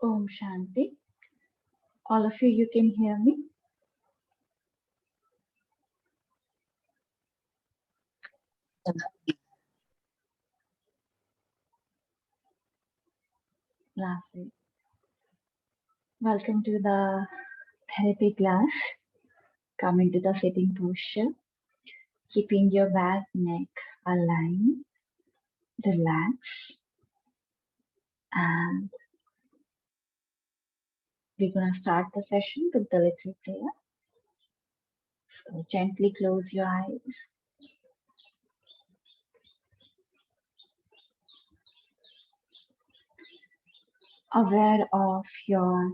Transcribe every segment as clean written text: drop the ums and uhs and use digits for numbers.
Om Shanti. All of you can hear me? Lovely. Welcome to the therapy class. Come into the sitting posture, keeping your back, neck aligned. Relax. And we're going to start the session with the little prayer. So gently close your eyes. Aware of your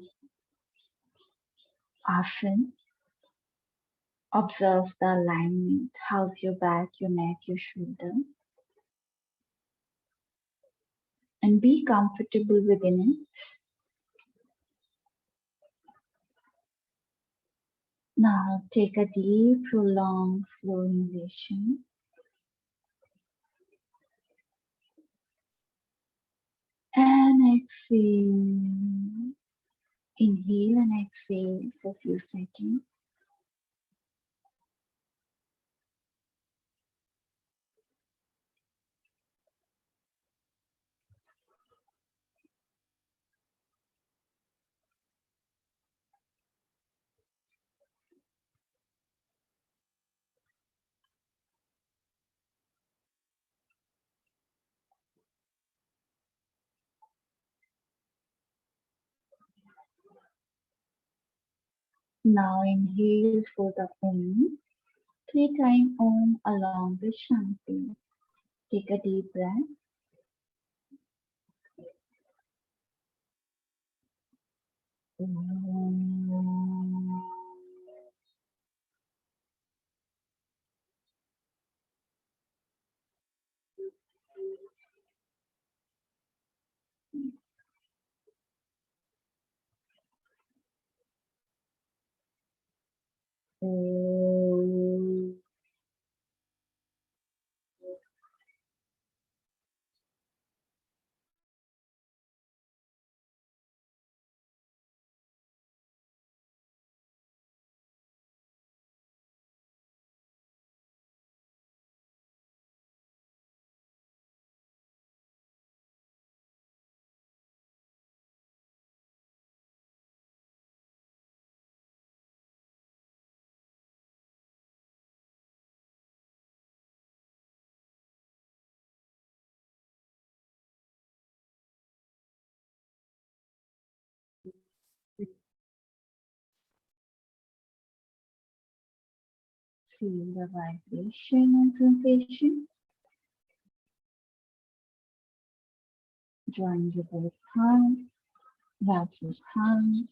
asana. Observe the alignment. How's your back, your neck, your shoulder? And be comfortable within it. Now take a deep, prolonged, slow inhalation. And exhale. Inhale and exhale for a few seconds. Now inhale for the Om. 3 times Om along with Shanti. Take a deep breath. Om. Om. Feel the vibration and sensation. Join your both hands, wrap your hands.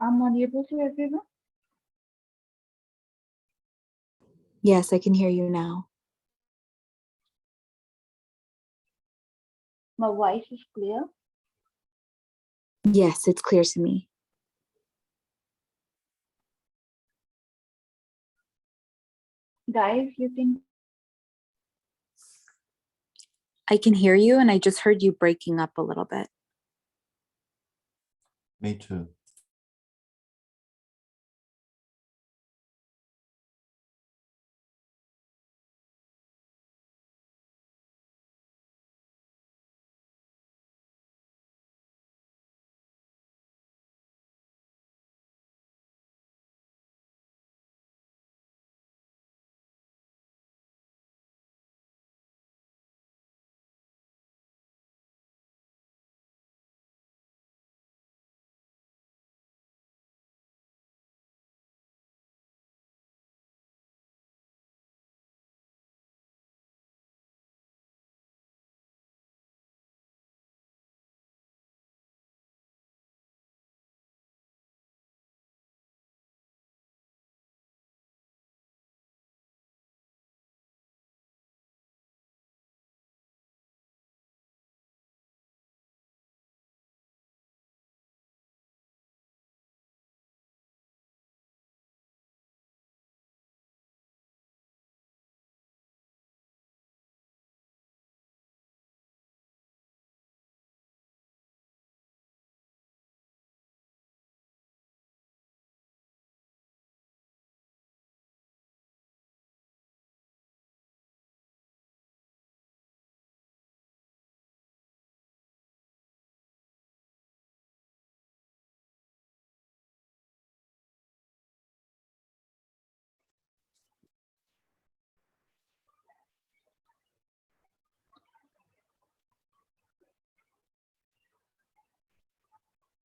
I'm audible to everyone? Yes, I can hear you now. My voice is clear? Yes, it's clear to me. Guys, you can... I can hear you, and I just heard you breaking up a little bit. Me too.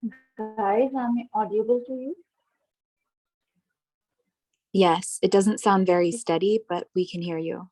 Guys, am I audible to you? Yes, it doesn't sound very steady, but we can hear you.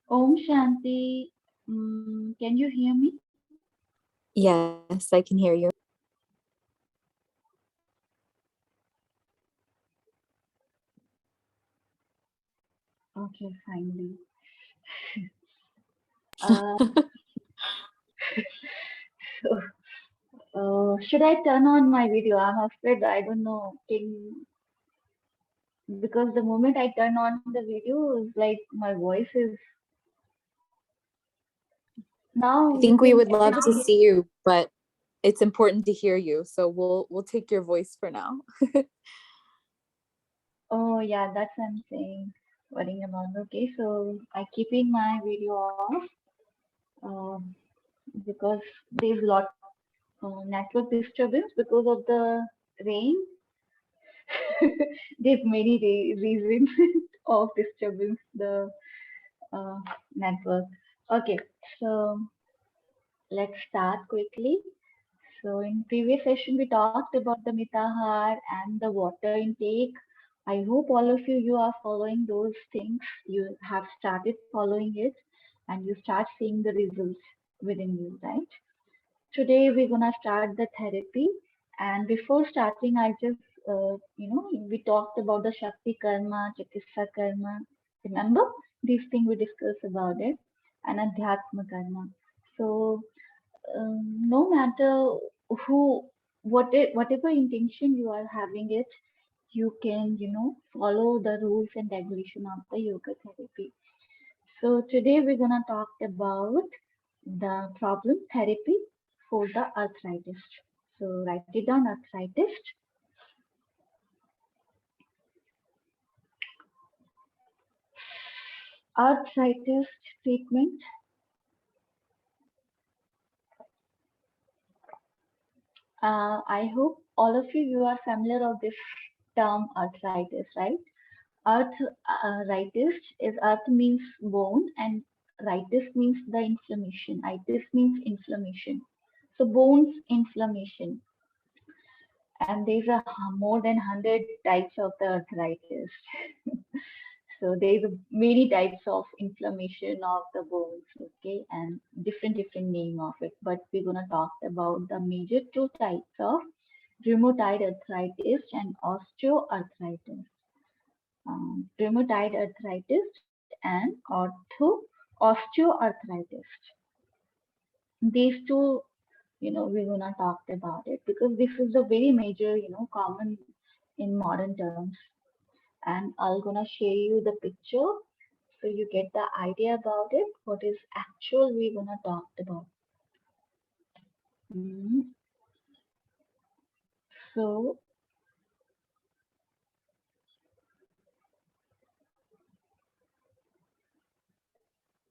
Om Shanti. Can you hear me? Yes, I can hear you. Okay, finally. Uh, should I turn on my video? I'm afraid I don't know. Because the moment I turn on the video, it's like my voice is now I you think we can would love to everybody. see you, but it's important to hear you, so we'll take your voice for now. Oh yeah, that's what I'm saying. Worrying about. Okay, so I keeping my video off um, because there's lot. network disturbance because of the rain. There's many reasons of disturbance the uh, network. Okay, so let's start quickly. So in previous session we talked about the mitahar and the water intake. I hope all of you are following those things. You have started following it and you start seeing the results within you, right? Today we're gonna start the therapy, and before starting, I just we talked about the Shakti Karma, Chikitsa Karma. Remember these things we discussed about it, and Adhyatma Karma. So no matter who, whatever intention you are having it, you can follow the rules and regulation of the yoga therapy. So today we're gonna talk about the problem therapy for the arthritis. So write it down, arthritis. Arthritis treatment. I hope all of you are familiar of this term arthritis, right? Arthritis is arth means bone and ritis means the inflammation. Itis means inflammation. So bones inflammation. And there's more than 100 types of the arthritis. So there's many types of inflammation of the bones, okay, and different name of it. But we're gonna talk about the major two types of rheumatoid arthritis and osteoarthritis. Rheumatoid arthritis and osteoarthritis. These two, we're gonna talk about it because this is a very major, common in modern terms. And I'm gonna share you the picture so you get the idea about it. What is actual we're gonna talk about. Mm. So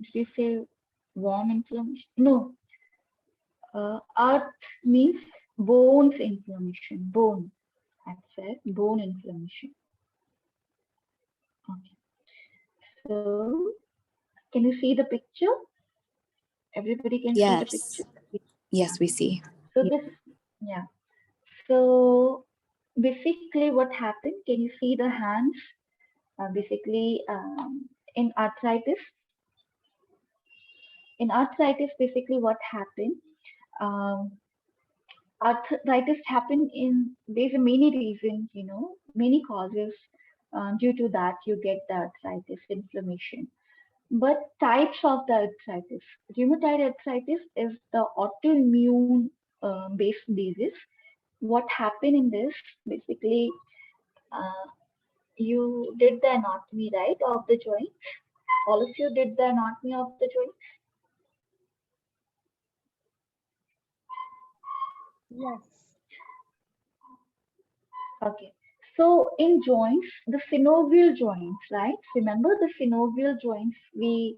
if you say warm inflammation, no, earth means bones inflammation. Bone. I said bone inflammation. Okay. So can you see the picture? Everybody can see the Yes. picture. Yes, we see. So this, yeah. So basically, what happened? Can you see the hands? Basically, in arthritis, basically what happened? Um, Arthritis happen in there's a many reasons, many causes. Due to that, you get the arthritis inflammation. But types of the arthritis. Rheumatoid arthritis is the autoimmune based disease. What happened in this? Basically, uh, you did the anatomy, right, of the joint. All of you did the anatomy of the joint. Yes. Okay. So in joints, the synovial joints, right? Remember the synovial joints we,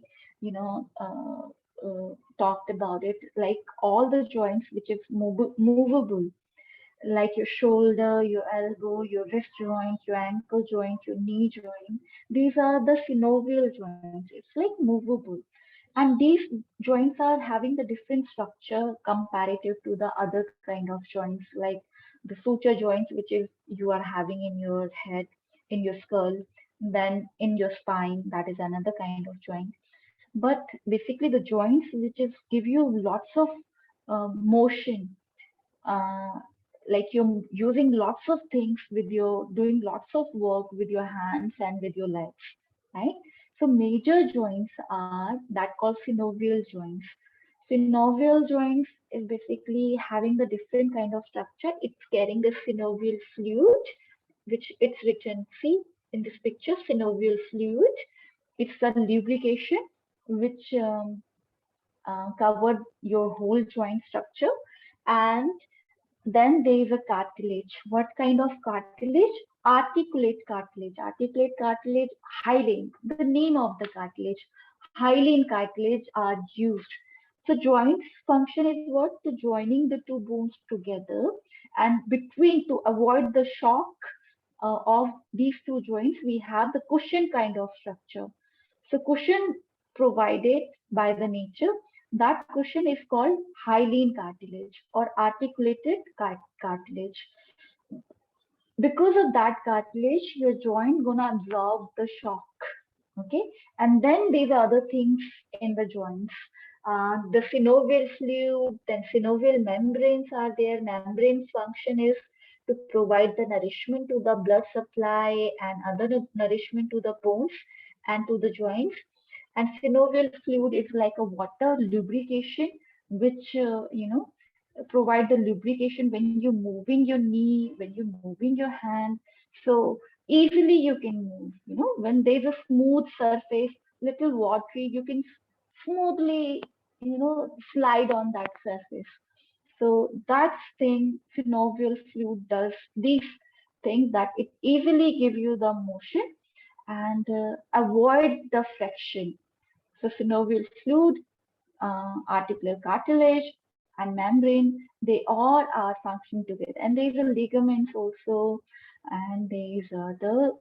talked about it, like all the joints which is movable, like your shoulder, your elbow, your wrist joint, your ankle joint, your knee joint. These are the synovial joints. It's like movable. And these joints are having the different structure comparative to the other kind of joints, like the suture joints, which is you are having in your head, in your skull, then in your spine, that is another kind of joint. But basically, the joints which is give you lots of motion, uh, like you're using lots of things with your doing lots of work with your hands and with your legs, right? So major joints are that called synovial joints. Synovial joints is basically having the different kind of structure. It's carrying the synovial fluid, which it's written, see in this picture, synovial fluid. It's a lubrication which covered your whole joint structure. And then there is a cartilage. What kind of cartilage? Articulate cartilage. Articulate cartilage, hyaline. The name of the cartilage. Hyaline cartilage are used So joints function is what? To joining the two bones together, and between, to avoid the shock of these two joints, we have the cushion kind of structure. So cushion provided by the nature, that cushion is called hyaline cartilage or articulated cartilage. Because of that cartilage, your joint gonna absorb the shock. Okay, and then there's other things in the joints. The synovial fluid, then synovial membranes are there. Membranes function is to provide the nourishment to the blood supply and other nourishment to the bones and to the joints. And synovial fluid is like a water lubrication, which provide the lubrication when you're moving your knee, when you're moving your hand. So easily you can move. When there's a smooth surface, little watery, you can smoothly, slide on that surface. So that thing, synovial fluid does these things, that it easily give you the motion and avoid the friction. So synovial fluid, articular cartilage, and membrane, they all are functioning together. And there's a ligaments also, and there's the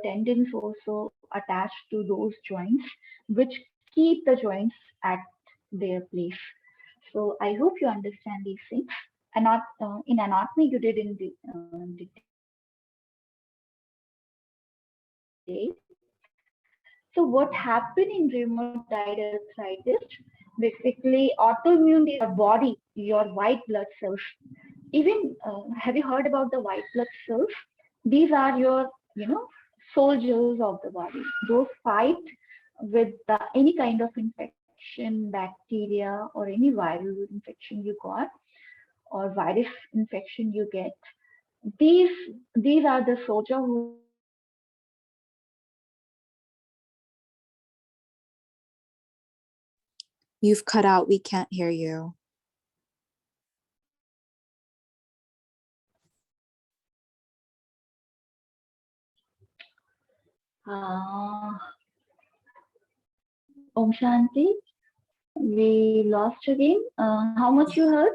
tendons also attached to those joints, which keep the joints at their place. So I hope you understand these things. And not in anatomy, you did in detail. So what happened in rheumatoid arthritis? Basically, autoimmune is your body, your white blood cells. Even have you heard about the white blood cells? These are your, soldiers of the body. Those fight with any kind of infection, bacteria, or any viral infection you got, or virus infection you get. These these are the soldier who are fighting against the You've cut out. We can't hear you. Om Shanti. We lost again. How much you heard?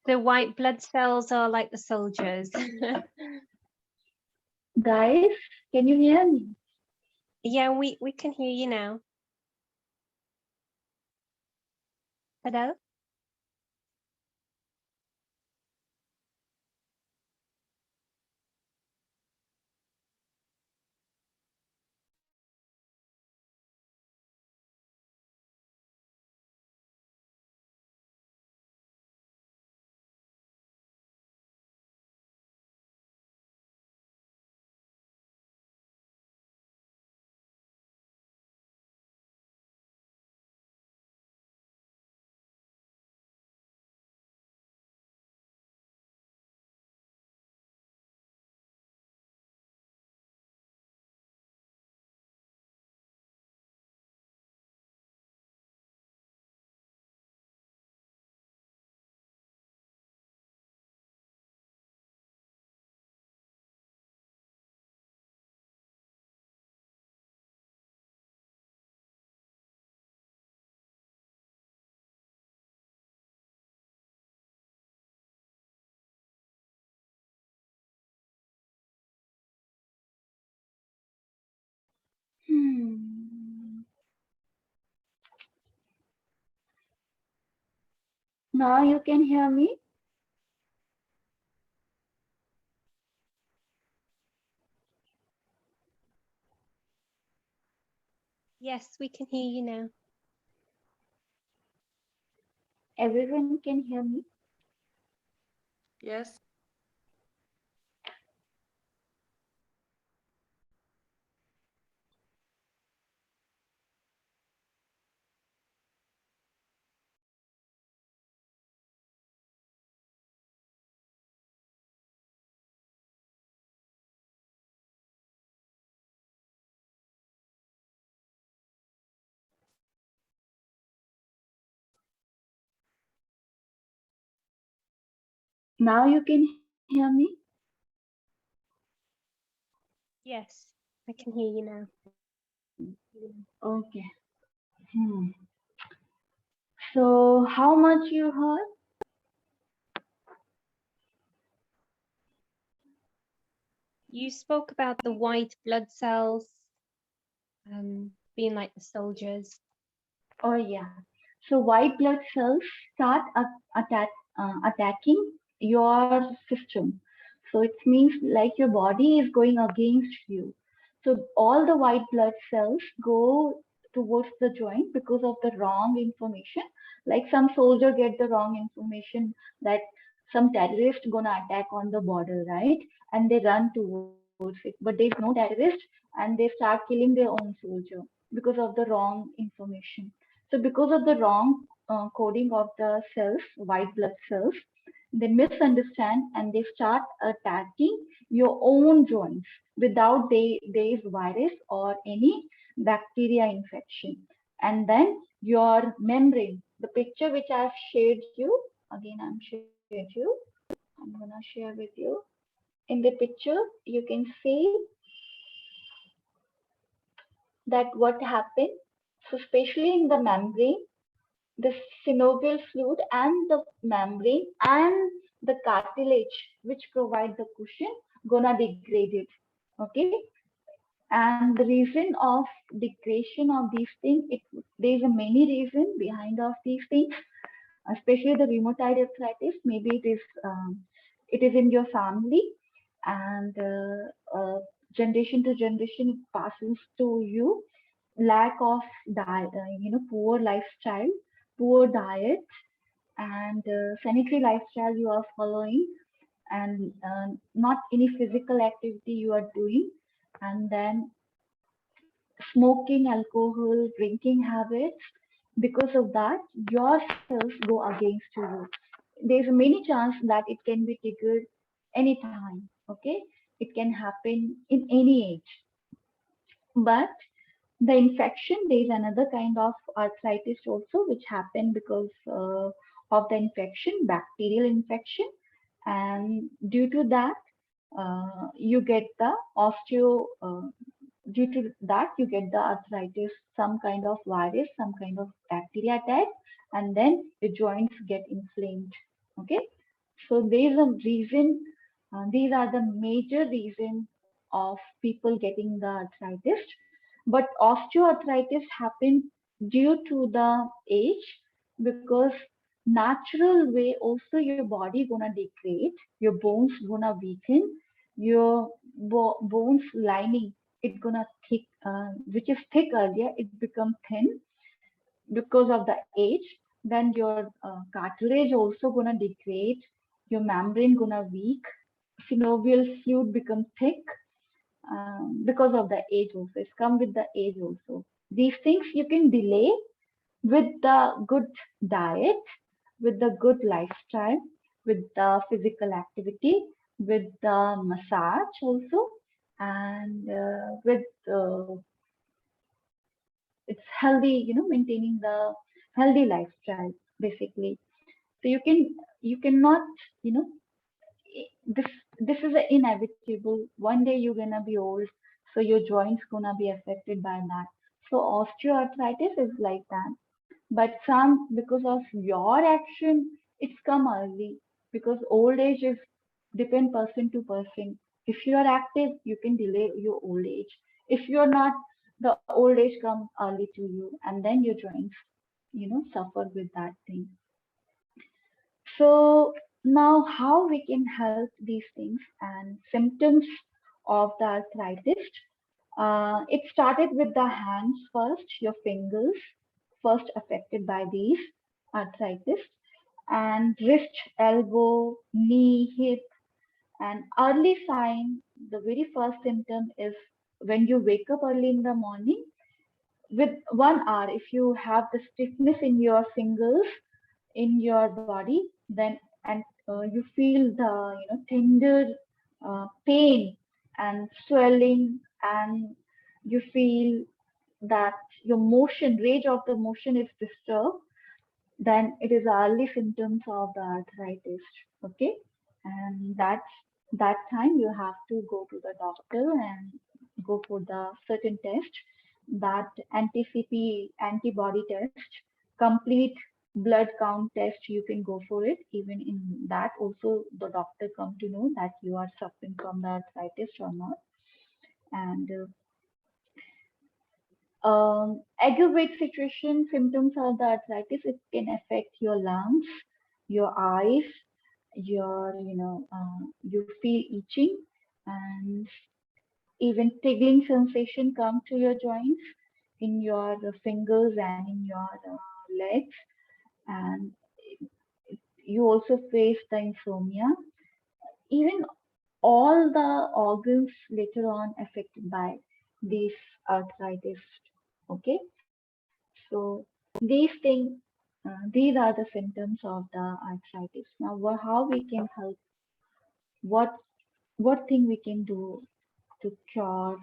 The white blood cells are like the soldiers. Guys, can you hear me? Yeah, we can hear you now. Hello? Hmm. Now you can hear me? Yes, we can hear you now. Everyone can hear me? Yes. Now you can hear me? Yes, I can hear you now. Okay. Hmm. So how much you heard? You spoke about the white blood cells being like the soldiers. Oh yeah. So white blood cells start attacking your system. So it means like your body is going against you. So all the white blood cells go towards the joint because of the wrong information. Like some soldier get the wrong information that some terrorist gonna attack on the border, right? And they run towards it. But there's no terrorist, and they start killing their own soldier because of the wrong information. So because of the wrong coding of the cells, white blood cells, they misunderstand and they start attacking your own joints without there is virus or any bacteria infection. And then your membrane, the picture which I've shared you, again I'm shared you, I'm gonna share with you. In the picture, you can see that what happened. So especially in the membrane, the synovial fluid and the membrane and the cartilage which provide the cushion gonna degrade it. Okay, and the reason of degradation of these things, there's a many reason behind of these things, especially the rheumatoid arthritis. Maybe it is in your family, and generation to generation it passes to you. Lack of diet, poor lifestyle, poor diet, and sanitary lifestyle you are following, and not any physical activity you are doing, and then smoking, alcohol, drinking habits. Because of that, your cells go against you. There's a many chance that it can be triggered anytime. Okay, it can happen in any age, but the infection, there is another kind of arthritis also which happen because of the infection, bacterial infection, and due to that you get the due to that you get the arthritis, some kind of virus, some kind of bacteria attack, and then the joints get inflamed. Okay, so there is a reason, these are the major reason of people getting the arthritis. But osteoarthritis happens due to the age, because natural way also your body gonna degrade, your bones gonna weaken, your bones lining it gonna thick, which is thick earlier, it become thin because of the age. Then your cartilage also gonna degrade, your membrane gonna weak, synovial fluid become thick, because of the age also. It's come with the age also. These things you can delay with the good diet, with the good lifestyle, with the physical activity, with the massage also, and with it's healthy, maintaining the healthy lifestyle basically. So you cannot, you know, this is inevitable. One day you're gonna be old, so your joints gonna be affected by that. So osteoarthritis is like that. But some, because of your action, it's come early. Because old age is depend person to person. If you are active, you can delay your old age. If you're not, the old age comes early to you, and then your joints, suffer with that thing. So now how we can help these things and symptoms of the arthritis. It started with the hands first, your fingers first affected by these arthritis, and wrist, elbow, knee, hip, and early sign. The very first symptom is when you wake up early in the morning. With 1 hour, if you have the stiffness in your fingers, in your body, then and you feel the tender pain and swelling, and you feel that your motion, range of the motion is disturbed, then it is early symptoms of the arthritis. Okay, and that time you have to go to the doctor and go for the certain test. that NTCP antibody test, complete blood count test, you can go for it. Even in that also the doctor come to know that you are suffering from the arthritis or not. And aggravate situation symptoms of the arthritis, it can affect your lungs, your eyes, your, you feel itching, and even tingling sensation come to your joints in your fingers and in your legs. And you also face the insomnia. Even all the organs later on affected by these arthritis. Okay, so these things, these are the symptoms of the arthritis. Now, how we can help? What what thing we can do to cure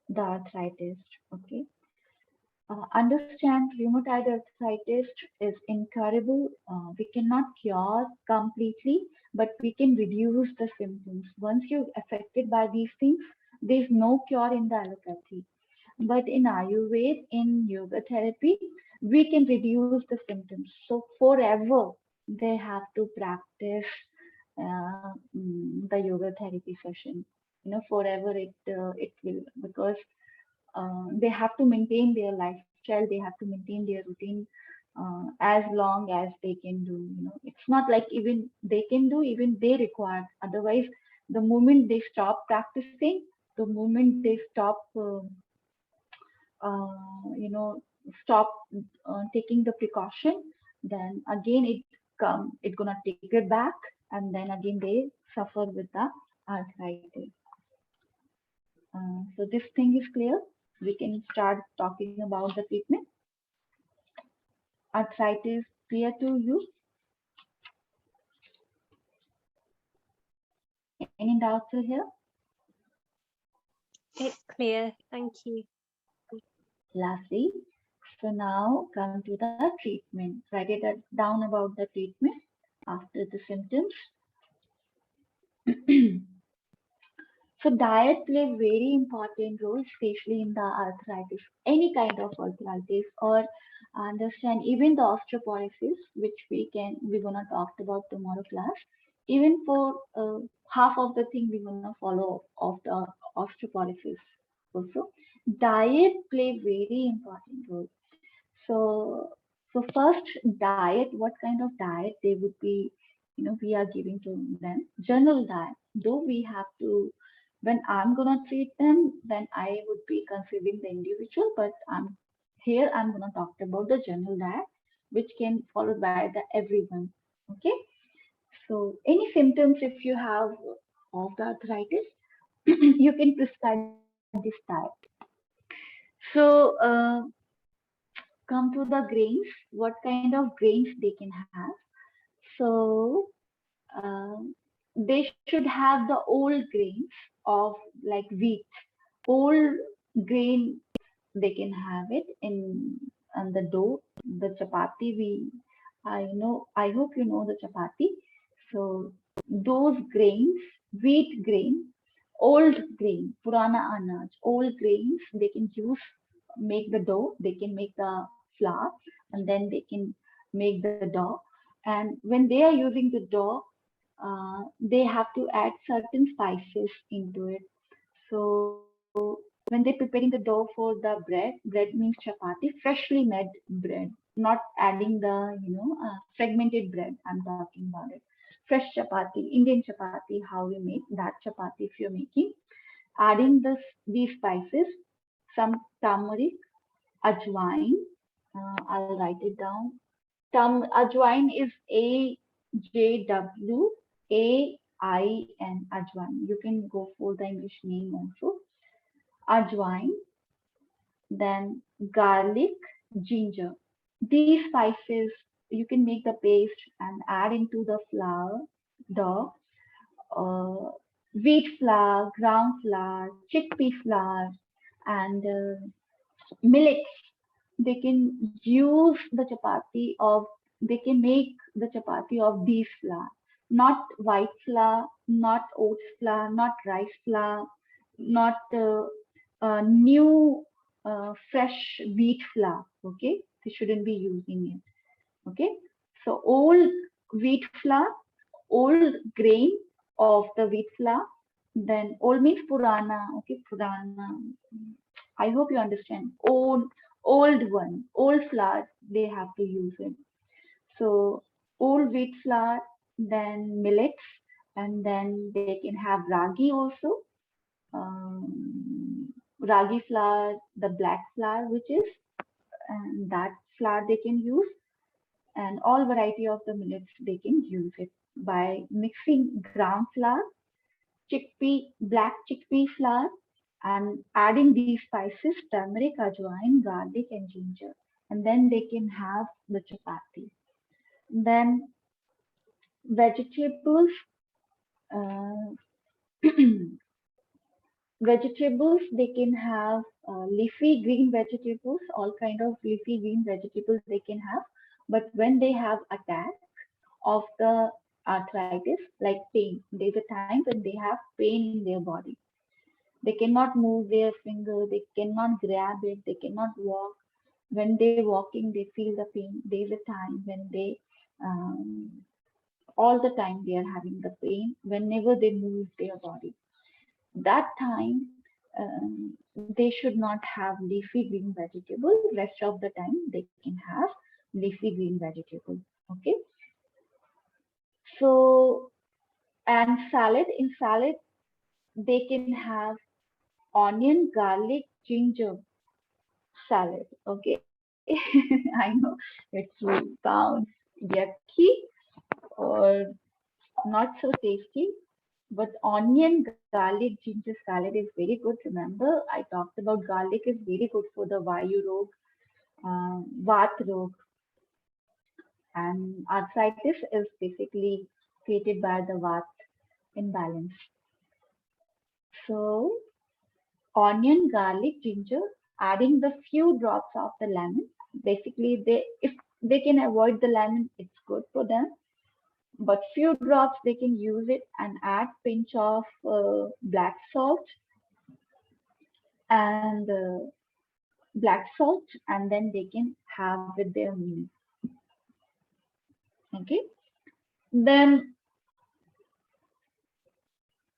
the arthritis? Okay, understand rheumatoid arthritis is incurable. We cannot cure completely, but we can reduce the symptoms. Once you're affected by these things, there's no cure in the allopathy. But in Ayurveda, in yoga therapy, we can reduce the symptoms. So forever, they have to practice the yoga therapy session. Forever it will, because they have to maintain their lifestyle, they have to maintain their routine as long as they can do. It's not like even they can do, even they require. Otherwise, the moment they stop practicing, the moment they stop, you know, stop taking the precaution, then again it's gonna take it back, and then again they suffer with the arthritis. So this thing is clear. We can start talking about the treatment. Arthritis clear to you? Any doubts here? It's clear. Thank you. Lastly, so now come to the treatment. Write it down about the treatment after the symptoms. So diet plays very important role, especially in the arthritis, any kind of arthritis, or understand even the osteoporosis, which we're gonna talk about tomorrow class. Even for half of the thing we're gonna follow of the osteoporosis also. Diet play very important role. So, so first diet, what kind of diet they would be, we are giving to them. General diet, though we have to, when I'm gonna treat them, then I would be considering the individual, but I'm gonna talk about the general diet, which can followed by the everyone. Okay. So any symptoms if you have of the arthritis, you can prescribe this diet. So come to the grains, what kind of grains they can have. So they should have the old grains of like wheat, old grain, they can have it in on the dough, the chapati. I hope you know the chapati. So those grains, wheat grain, old grain, purana anaj, old grains, they can use, make the dough, they can make the flour, and then they can make the dough. And when they are using the dough, they have to add certain spices into it. So when they're preparing the dough for the bread means chapati, freshly made bread, not adding the fragmented bread. I'm talking about it. Fresh chapati, Indian chapati, how we make that chapati if you're making, adding these spices, some turmeric, ajwain. I'll write it down. Ajwain is AJWAIN, ajwain. You can go for the English name also. Ajwain, then garlic, ginger. These spices you can make the paste and add into the flour, dough, uh, wheat flour, ground flour, chickpea flour, and millet. They can use the chapati of, they can make the chapati of these flour, not white flour, not oats flour, not rice flour, not new. fresh wheat flour. Okay, they shouldn't be using it. Okay, so old wheat flour, old grain of the wheat flour, then old means purana. Okay, purana. I hope you understand. Old one, old flour. They have to use it. So old wheat flour, then millets, and then they can have ragi also. Ragi flour, the black flour, which is, and that flour they can use, and all variety of the millets they can use it by mixing gram flour, black chickpea flour, and adding these spices, turmeric, ajwain, garlic, and ginger, and then they can have the chapati. Then vegetables, uh, vegetables they can have leafy green vegetables, all kind of leafy green vegetables they can have. But when they have attack of the arthritis, like pain, there's a time when they have pain in their body. They cannot move their finger, they cannot grab it, they cannot walk. When they're walking, they feel the pain. There's a time when they all the time they are having the pain whenever they move their body. That time they should not have leafy green vegetable. Rest of the time they can have leafy green vegetable. Okay. So, and salad, in salad they can have onion, garlic, ginger salad. Okay. I know it will sound yucky or not so tasty, but onion, garlic, ginger salad is very good. Remember, I talked about garlic is very good for the Vayu rog, Vat rog, and arthritis is basically created by the Vat imbalance. So, onion, garlic, ginger, adding the few drops of the lemon. Basically, they if they can avoid the lemon, it's good for them. But few drops they can use it and add pinch of black salt and and then they can have with their meal. Okay, then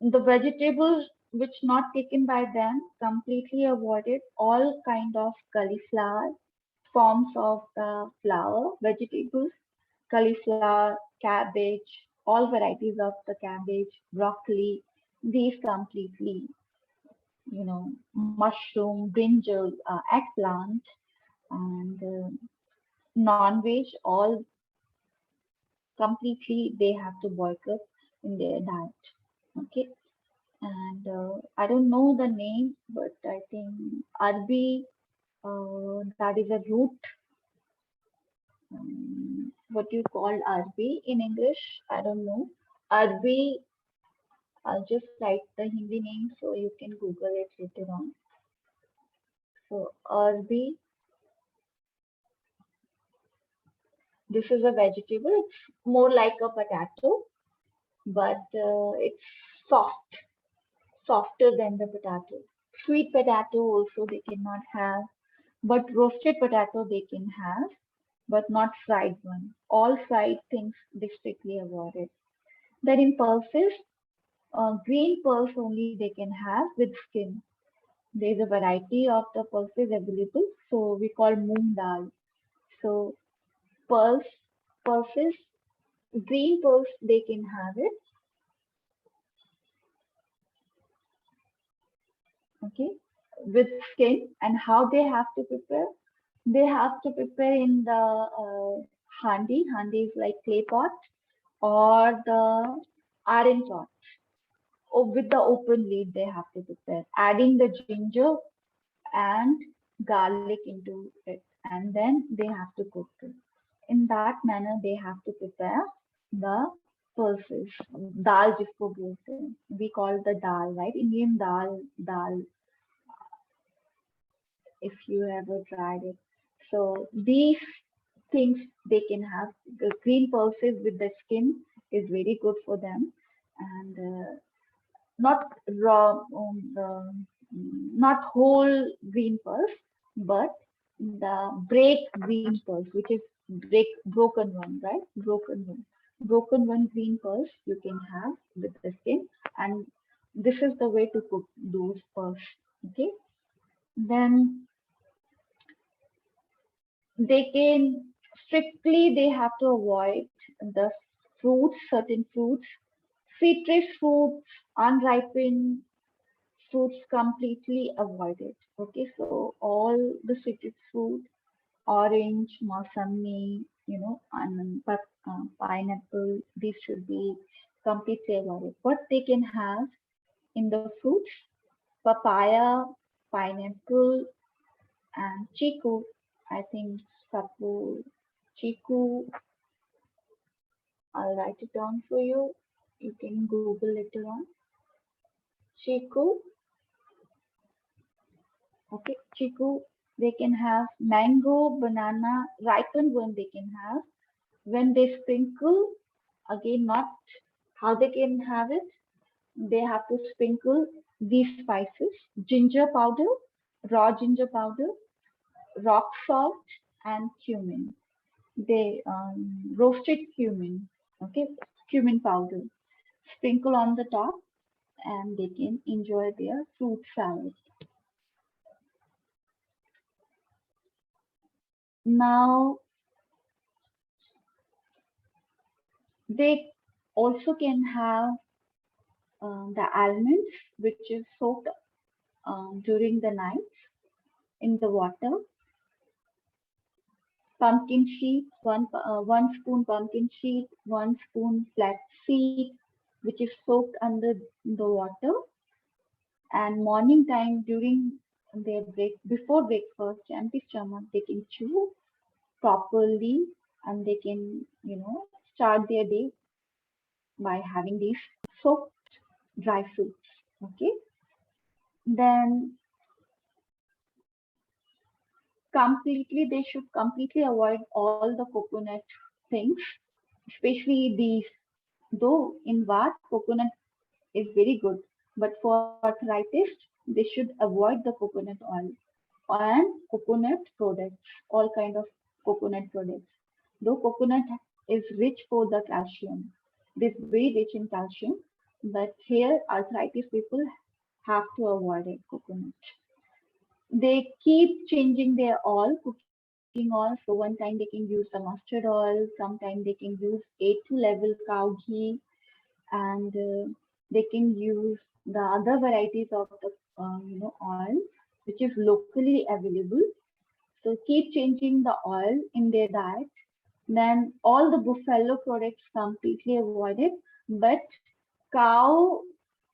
the vegetables which not taken by them, completely avoided all kind of cauliflower, forms of the flower vegetables, cauliflower, cabbage, all varieties of the cabbage, broccoli, these completely, mushroom, brinjal, eggplant, and non-veg, all completely they have to boycott in their diet. Okay, and I don't know the name, but I think Arbi, that is a root. What you call Arbi in English? I don't know. Arbi, I'll just write the Hindi name so you can Google it later on. So Arbi, this is a vegetable. It's more like a potato, but it's soft, softer than the potato. Sweet potato also they cannot have, but roasted potato they can have, but not fried one. All fried things they strictly avoided. Then in pulses, green pulse only they can have with skin. There is a variety of the pulses available, so we call moong dal. So pulse, pulses, green pulse they can have it. Okay, with skin, and how they have to prepare? They have to prepare in the handi. Handi is like clay pot or the iron pot. Or with the open lid, they have to prepare, adding the ginger and garlic into it, and then they have to cook it. In that manner, they have to prepare the pulses. Dal jisko bolte hain. We call the dal, right? Indian dal, if you ever tried it. So these things they can have. The green pulses with the skin is very good for them, and not raw, not whole green pulse, but the green pulse, which is broken one, right? Broken one green pulse you can have with the skin, and this is the way to cook those pulse. Okay, then they can they have to avoid the fruits, certain fruits, citrus fruits, unripened fruits completely avoided. Okay, so all the citrus fruit, orange, mosami, and pineapple, these should be completely avoided. What they can have in the fruits: papaya, pineapple, and chiku. I think sapu, chiku. I'll write it down for you. You can Google later on. Chiku, okay, chiku. They can have mango, banana, ripened one they can have. When they sprinkle, again, not how they can have it, they have to sprinkle these spices: ginger powder, raw ginger powder, rock salt, and cumin. They roasted cumin, okay, cumin powder. Sprinkle on the top, and they can enjoy their fruit salad. Now, they also can have the almonds, which is soaked during the night in the water. Pumpkin seed, 1 spoon pumpkin seed, 1 spoon flax seed, which is soaked under the water. And morning time during their before breakfast, empty stomach, they can chew properly, and they can, start their day by having these soaked dry fruits. Okay. Then they should completely avoid all the coconut things, especially these. Though in Vat, coconut is very good, but for arthritis, they should avoid the coconut oil and coconut products, all kind of coconut products. Though coconut is rich for the calcium, it is very rich in calcium, but here arthritis people have to avoid it, coconut. They keep changing their oil, cooking oil. So one time they can use the mustard oil, sometime they can use A2 level cow ghee, and they can use the other varieties of the oil which is locally available. So keep changing the oil in their diet. Then all the buffalo products completely avoided, but cow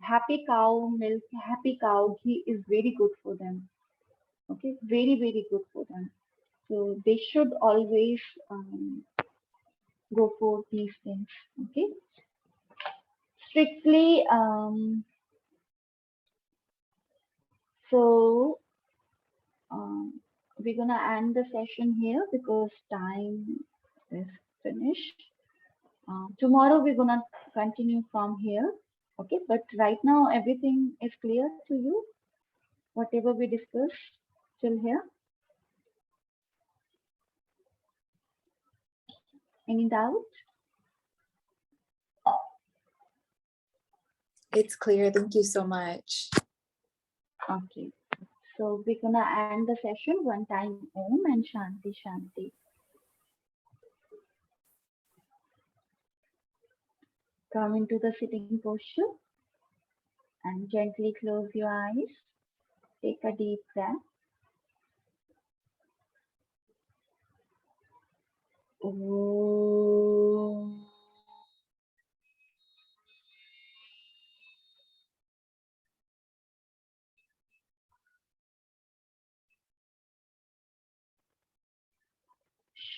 happy cow milk, happy cow ghee is very good for them. Okay, very very good for them. So they should always go for these things. Okay, strictly so we're gonna end the session here because time is finished. Tomorrow we're gonna continue from here. Okay, but right now everything is clear to you. Whatever we discussed till here. Any doubt? It's clear. Thank you so much. Okay. So we're gonna end the session one time. Om and Shanti Shanti. Come into the sitting posture and gently close your eyes. Take a deep breath. Om.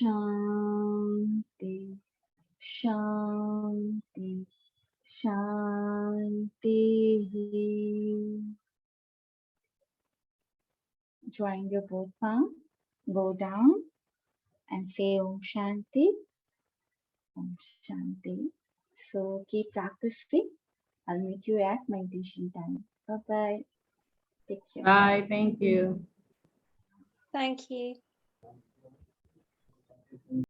Shanti, Shanti, Shanti. Join your both palms, go down and say Om Shanti, Om Shanti. So keep practicing. I'll meet you at meditation time. Bye bye. Take care. Bye. Thank you. Thank you.